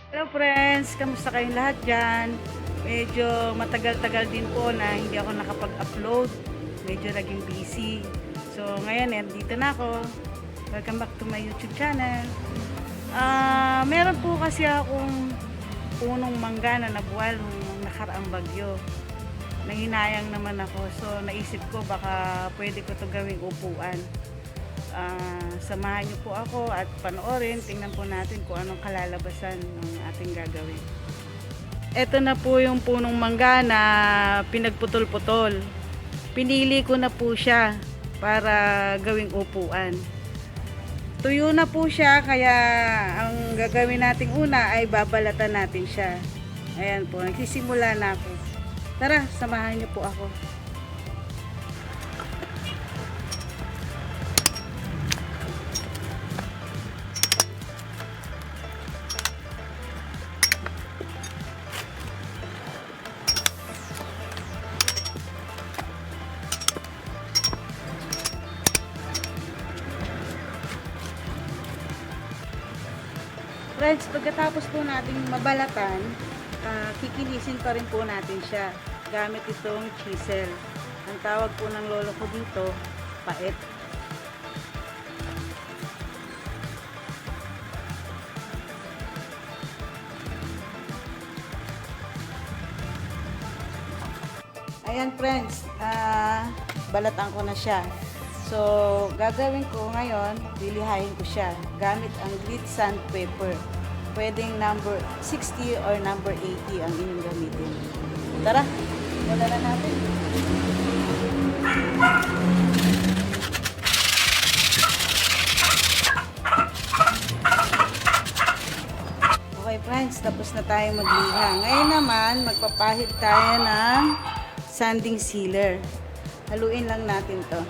Hello friends, kamusta kayong lahat dyan? Medyo matagal-tagal din po na hindi ako nakapag-upload. Medyo naging busy. So ngayon, dito na ako. Welcome back to my YouTube channel. Meron po kasi akong punong mangga na nabuwal nung nakaraang bagyo. Nanghinayang naman ako. So naisip ko baka pwede ko to gawing upuan. Samahan niyo po ako at panoorin, tingnan po natin kung anong kalalabasan ng ating gagawin. Ito na po yung punong mangga na pinagputol-putol. Pinili ko na po siya para gawing upuan. Tuyo na po siya, kaya ang gagawin nating una ay babalatan natin siya. Ayan po, nagsisimula na ako. Tara, samahan niyo po ako. Friends, pagkatapos po natin mabalatan, kikinisin pa rin po natin siya gamit itong chisel. Ang tawag po ng lolo ko dito, paet. Ayan friends, balatan ko na siya. So, gagawin ko ngayon, lilihain ko siya gamit ang grit sandpaper. Pwedeng number 60 or number 80 ang inyong gamitin. Tara, wala na natin. Okay friends, tapos na tayo magliha. Ngayon naman, magpapahid tayo ng sanding sealer. Haluin lang natin to.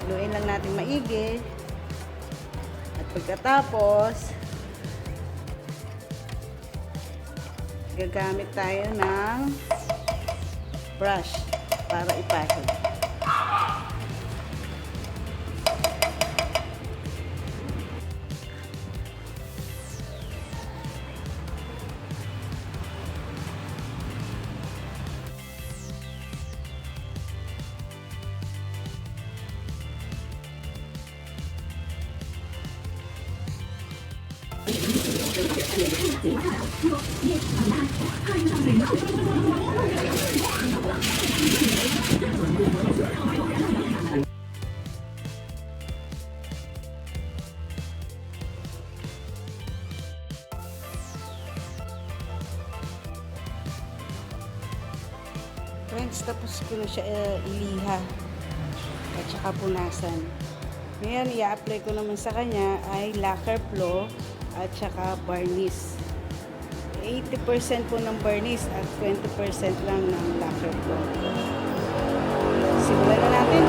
Haluin lang natin maigi. At pagkatapos, gagamit tayo ng brush para ipahid. Friends, tapos ko na siya iliha at saka punasan. Ngayon, i-apply ko naman sa kanya ay lacquer flow at saka varnish. 80% po ng varnish at 20% lang ng lacquer flow. Simulan na natin.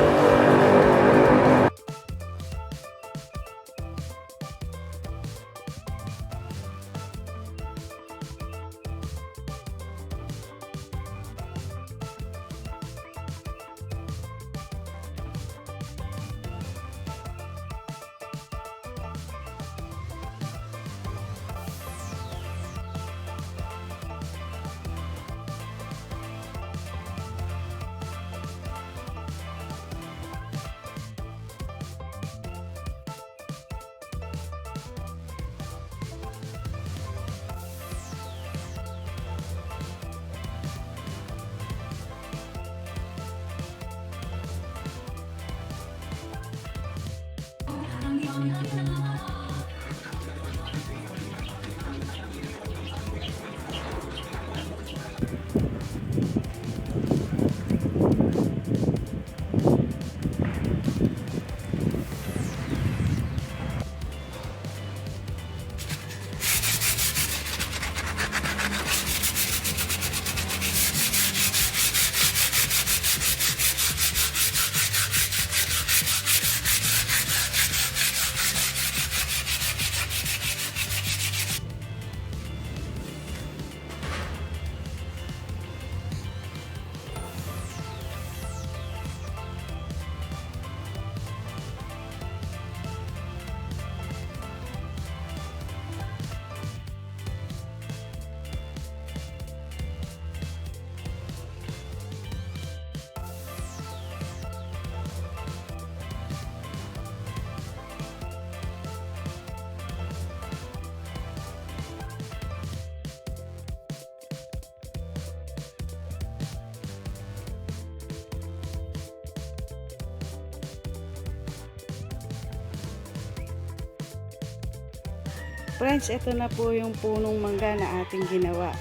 Friends, ito na po yung punong mangga na ating ginawa.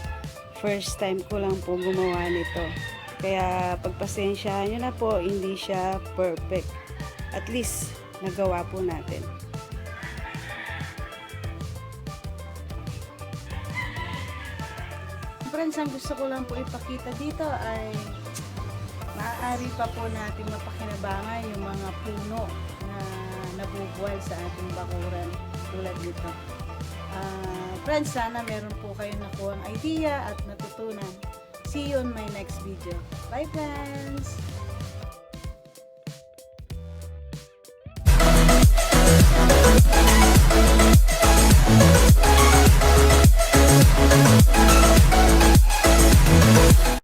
First time ko lang po gumawa nito. Kaya pagpasensyahan nyo na po, hindi siya perfect. At least, nagawa po natin. Friends, ang gusto ko lang po ipakita dito ay maaari pa po natin mapakinabangan yung mga puno na nabubuhay sa ating bakuran tulad nito. Friends, sana meron po kayong nakuhang idea at natutunan. See you on my next video. Bye friends!